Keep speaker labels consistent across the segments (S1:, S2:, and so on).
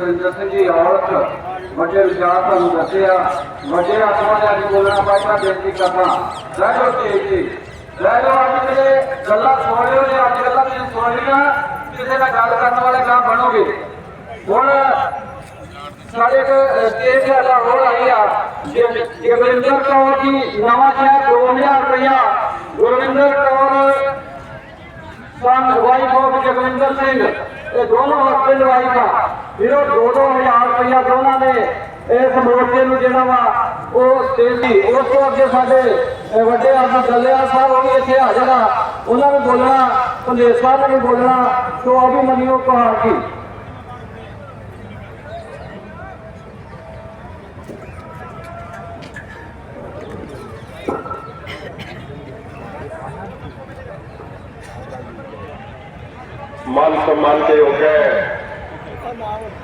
S1: जगविंदर सिंह जी औरत बड़े विचार तुम दसे बड़े आत्मा ने अज बोलना पाया बेनती करना रह लो जी रह लो अज मेरे गल्ला सुन लो ने अज गल्ला तुम सुन लिया किसी का गल करने वाले काम बनोगे हुण साढ़े स्टेज का रोल आई जगविंदर कौर जी नवा शहर 2000 रुपया गुरविंदर कौर सन वाइफ ऑफ जगविंदर सिंह ये दोनों हस्बैंड वाइफ आ फिर 2-2000 रुपया दोनों ने इस मोर्चे में जोड़ा वा स्टेज की उस तो अगे साडे वड्डे आदमी दलियाल साहब वो भी इतने हाजिर आ उन्होंने बोलना पंदेश साहब ने भी बोलना तो अभी मनियो कहा की
S2: मान सम्मान के योग्य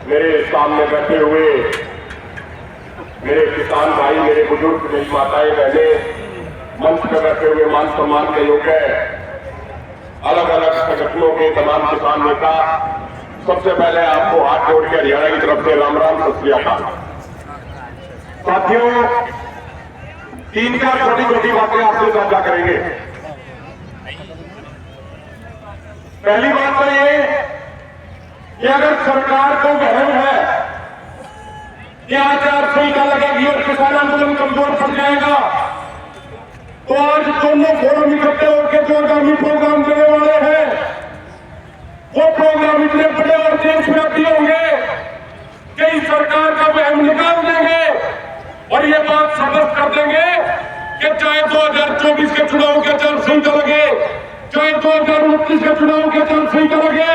S2: मेरे सामने बैठे हुए मेरे किसान भाई, मेरे बुजुर्ग, मेरी माताएं, बहने, मंच पर बैठे हुए मान सम्मान के योग्य अलग अलग संगठनों के तमाम किसान नेता, सबसे पहले आपको हाथ जोड़ के हरियाणा की तरफ से राम राम सत श्री अकाल। साथियों, 3-4 छोटी छोटी बातें आपसे साझा करेंगे। पहली बात तो ये कि अगर सरकार को वहम है कि आचार-संहिता लगेगी और किसान आंदोलन कमजोर पड़ जाएगा, तो आज दोनों फोरम इकट्ठे होकर जो आगामी प्रोग्राम देने वाले हैं वो प्रोग्राम इतने बड़े और देशव्यापी होंगे कि इस सरकार का वहम निकाल देंगे और ये बात साबित कर देंगे कि चाहे 2024 के चुनाव के आचार संहिता लगे, चाहे 2029 के चुनाव के आचार संहिता लगे,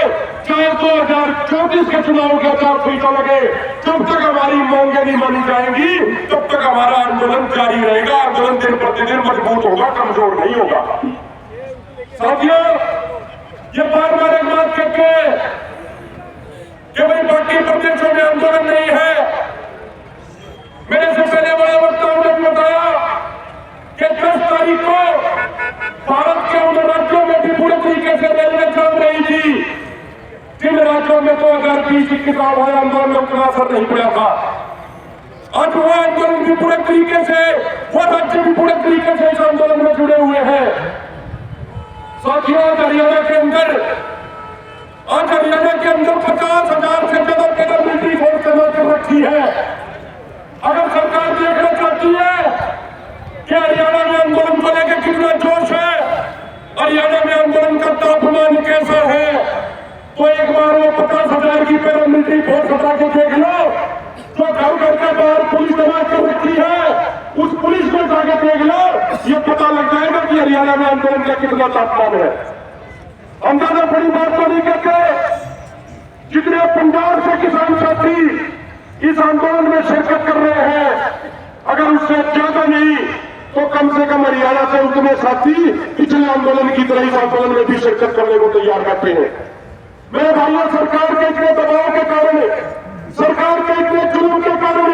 S2: चाहे 2034 के चुनाव के आचार संहिता लगे, जब तक हमारी मांगे नहीं मानी जाएंगी तब तक हमारा आंदोलन जारी रहेगा। आंदोलन दिन प्रतिदिन मजबूत होगा, कमजोर नहीं होगा। साथियों, ये बार बार एक बात कहते हैं कि भाई बाकी प्रदेशों में आंदोलन नहीं है। मेरे से पहले बड़े वक्ताओं ने बताया कि 10 तारीख को भारत के उन राज्यों में भी पूरे तरीके से रेलवे चल रही थी जिन राज्यों में 2020-21 आंदोलन में उतना असर नहीं पड़ा था। आज वो आंदोलन भी पूरे तरीके से, वो राज्य भी पूरे तरीके से इस आंदोलन में जुड़े हुए हैं। साथियों, हरियाणा के अंदर 50,000 से ज्यादा पैरामिलिट्री फोर्स तैनात कर रखी है। अगर सरकार देखना चाहती है कि हरियाणा में आंदोलन को लेकर कितना जोश है, हरियाणा में आंदोलन का तापमान कैसा है, तो एक बार वो 50,000 की पैरामिलिट्री फोर्स हटा के देख लो। जो घर घर के बाहर पुलिस तैनात कर रखी है, उस पुलिस को जाके देख लो, ये पता लग जाएगा कि हरियाणा में आंदोलन का कितना तापमान है। हम ज्यादा बड़ी बात तो नहीं कहते, जितने पंजाब से किसान साथी इस आंदोलन में शिरकत कर रहे हैं, अगर उससे ज्यादा नहीं तो कम से कम हरियाणा से उतने साथी पिछले आंदोलन की तरह इस आंदोलन में भी शिरकत करने को तैयार करते हैं। मेरे भाइयों, सरकार के इतने दबाव के कारण, सरकार के इतने जुल्म के कारण,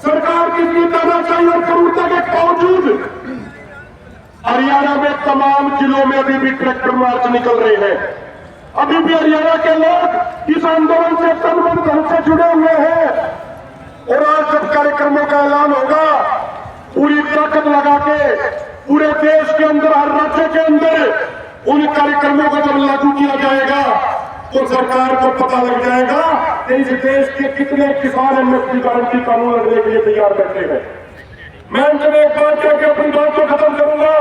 S2: सरकार की इतनी तानाशाही और क्रूरता के बावजूद हरियाणा में तमाम जिलों में अभी भी ट्रैक्टर मार्च निकल रहे हैं। अभी भी हरियाणा के लोग इस आंदोलन से तन-मन धन से जुड़े हुए हैं। और आज जब कार्यक्रमों का ऐलान होगा, पूरी ताकत लगा के पूरे देश के अंदर, हर राज्य के अंदर उन कार्यक्रमों को जब लागू किया जाएगा तो सरकार को पता लग जाएगा कि इस देश के कितने किसान एमएसपी गारंटी कानून लड़ने के लिए तैयार करते हैं। मैं अंत में एक बात कहकर अपनी बात को खत्म करूंगा।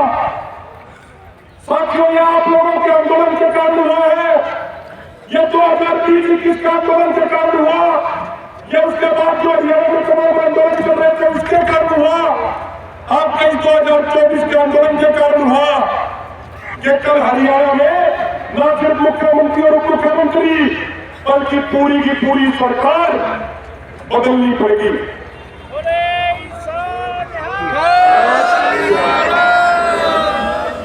S2: साथियों, यह आप लोगों के आंदोलन के कारण हुआ है। यह 2020-21 का आंदोलन के कारण हुआ, यह उसके बाद जो हरियाणा में तमाम आंदोलन कर रहे थे उसके कारण हुआ, आपके इस 2024 के आंदोलन के कारण हुआ कि कल हरियाणा में न सिर्फ मुख्यमंत्री और उप मुख्यमंत्री बल्कि पूरी की पूरी सरकार बदलनी पड़ेगी।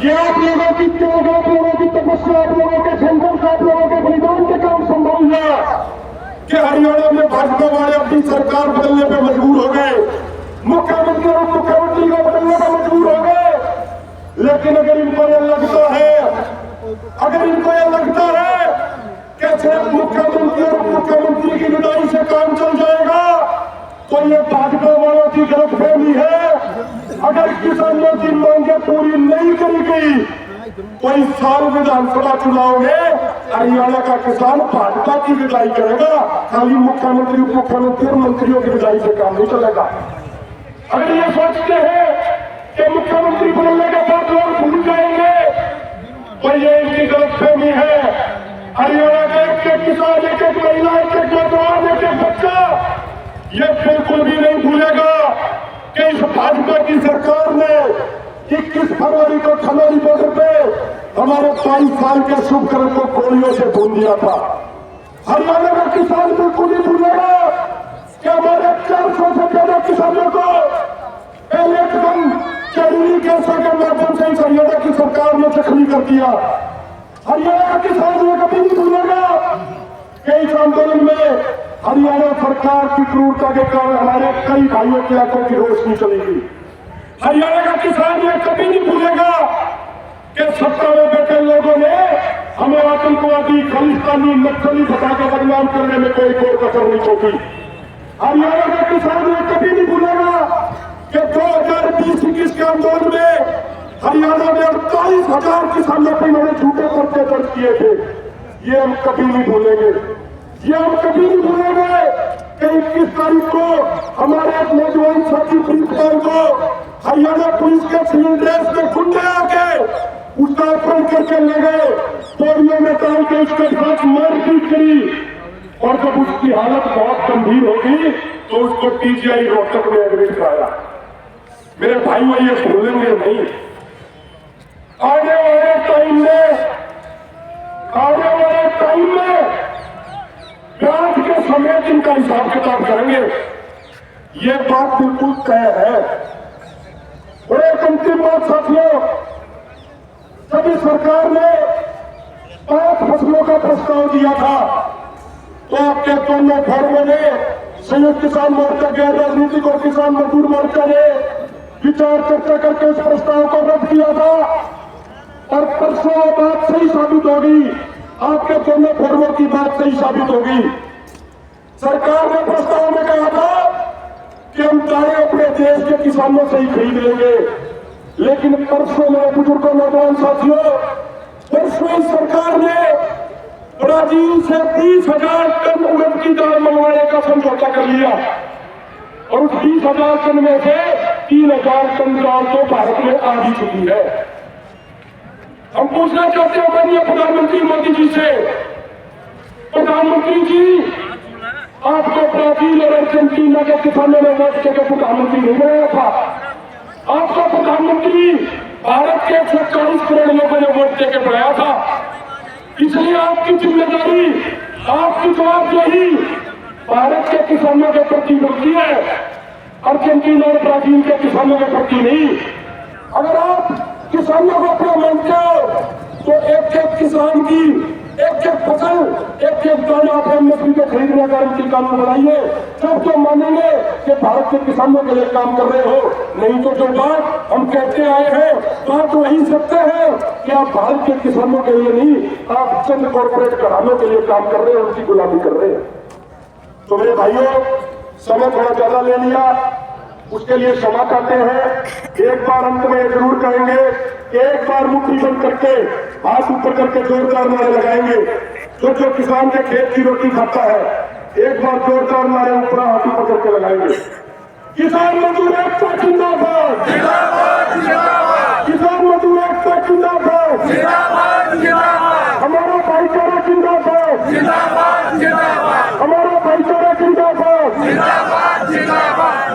S2: ये आप लोगों की त्याग, आप लोगों की तपस्या, आप लोगों के संघर्ष, आप लोगों के बलिदान के काम संभव हुआ कि हरियाणा में भाजपा वाले अपनी सरकार बदलने पर मजबूर हो गए, मुख्यमंत्री और मुख्यमंत्री को बदलने पर मजबूर हो गए। लेकिन अगर इनको यह लगता है कि सिर्फ मुख्यमंत्री और मुख्यमंत्री की विदाई से काम चल जाएगा तो ये भाजपा वालों की गलतफहमी है। अगर किसानों की मांगे पूरी नहीं करी गई तो इस साल विधानसभा चुनाव में हरियाणा का किसान भाजपा की विदाई करेगा। खाली मुख्यमंत्री, उप मुख्यमंत्री और मंत्रियों की विदाई से काम नहीं चलेगा। अगर ये सोचते हैं कि मुख्यमंत्री बनने के बाद लोग भूल जाएंगे तो ये इनकी गलतफहमी है। हरियाणा का एक किसान, एक महिला, एक नौजवान, एक बच्चा ये बिल्कुल भी नहीं भूलेगा कि इस भाजपा की सरकार ने 21 फरवरी को खनौरी बॉर्डर पे हमारे 22 साल के शुभकर्म को गोलियों से भून दिया था। हरियाणा का किसान बिल्कुल नहीं भूलेगा कि हमारे 400 से ज्यादा किसानों को पहले कदम जरूरी कैंसर के माध्यम से इस हरियाणा की सरकार ने जख्मी कर दिया। हरियाणा का किसान ये कभी नहीं भूलेगा कि इस आंदोलन में हरियाणा सरकार की क्रूरता के कारण हमारे कई भाइयों की आंखों की रोशनी चली गई। हरियाणा का किसान ये कभी नहीं भूलेगा कि सत्ता में बैठे लोगों ने हमें आतंकवादी, खालिस्तानी, नक्सली बताकर बदनाम करने में कोई कसर नहीं छोड़ी। हरियाणा का किसान ये कभी नहीं भूलेगा कि 2020-21 के आंदोलन में हरियाणा में 48,000 किसानों पर इन्होंने झूठे पर्चे दर्ज किए थे। ये हम कभी नहीं भूलेंगे। ये हम कभी नहीं भूलेंगे कि 21 तारीख को हमारे एक नौजवान साथी प्रिंसिपल को हरियाणा पुलिस के सिविल ड्रेस में गुंडे आके उसका अपहरण करके ले गए, पोलियो में डाल के उसके साथ मारपीट करी और जब उसकी हालत बहुत गंभीर होगी तो उसको पीजीआई रोहतक में एडमिट कराया। मेरे भाइयों ये भूलेंगे नहीं। आने वाले टाइम में आज के समय इनका हिसाब किताब करेंगे। ये बात बिल्कुल तय है। और एक अंतिम बात साथियों, जब इस सरकार ने 5 फसलों का प्रस्ताव दिया था तो आपके दोनों फोरमों ने, संयुक्त किसान मोर्चा, गैर राजनीतिक और किसान मजदूर मोर्चा ने विचार चर्चा करके इस प्रस्ताव को रद्द किया था। और परसों बात सही साबित होगी, आपके दोनों फोरमों की बात सही साबित होगी। सरकार ने प्रस्ताव में कहा था कि हम दालें अपने देश के किसानों से ही खरीद लेंगे, लेकिन परसों मेरे बुजुर्गों, नौजवान साथियों, परसों इस सरकार ने ब्राजील से 20,000 टन उड़द की दाल मंगवाने का समझौता कर लिया और उस 20,000 टन में से 3,000 टन दाल तो भारत में आ भी चुकी है। हम पूछना चाहते हैं माननीय प्रधानमंत्री मोदी जी से, प्रधानमंत्री जी, आपको ब्राजील और अर्जेंटीना के किसानों ने वोट देकर प्रधानमंत्री नहीं बनाया था। आपको प्रधानमंत्री भारत के 140 करोड़ लोगों ने वोट देकर बनाया था। इसलिए आपकी जिम्मेदारी, आपकी जवाबदेही भारत के किसानों के प्रति बनती है, अर्जेंटीना और ब्राजील के किसानों के प्रति नहीं। अगर आप किसानों को अपना मानते हो तो एक किसान की एक फसल, एक दाना आप एमएसपी को खरीदने का गारंटी कानून बनाइए। जब तो मानेंगे कि भारत के किसानों के लिए काम कर रहे हो, नहीं तो जो बात हम कहते आए हैं बात तो वही सत्य है कि आप भारत के किसानों के लिए नहीं, आप चंद कॉर्पोरेट घरानों के लिए काम कर रहे हैं, उनकी गुलामी कर रहे हैं। तो मेरे भाइयों, समय थोड़ा ज्यादा ले लिया, उसके लिए क्षमा चाहते हैं। एक बार अंत में जरूर कहेंगे, एक बार मुट्ठी बंद करके हाथ ऊपर करके जोरदार नारे लगाएंगे। जो किसान के खेत की रोटी खाता है, एक बार जोरदार नारे ऊपर हाथ ऊपर करके लगाएंगे। किसान मजदूर एकता जिंदाबाद, किसान मजदूर एकता जिंदाबाद, हमारा भाईचारा जिंदाबाद, हमारा भाईचारा जिंदाबाद,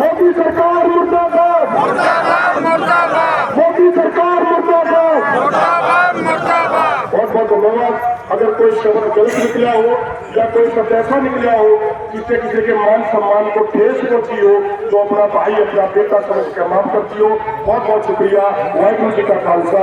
S2: मोदी सरकार मुर्दाबाद, मोदी सरकार मुर्दाबाद। बहुत बहुत धन्यवाद। अगर कोई शब्द गलत निकला हो या कोई शब्द ऐसा निकला हो जिससे किसी के मान सम्मान को ठेस पहुंची हो तो अपना भाई, अपना बेटा समझ कर माफ करती हो। बहुत बहुत शुक्रिया। वाहिगुरू जी का खालसा।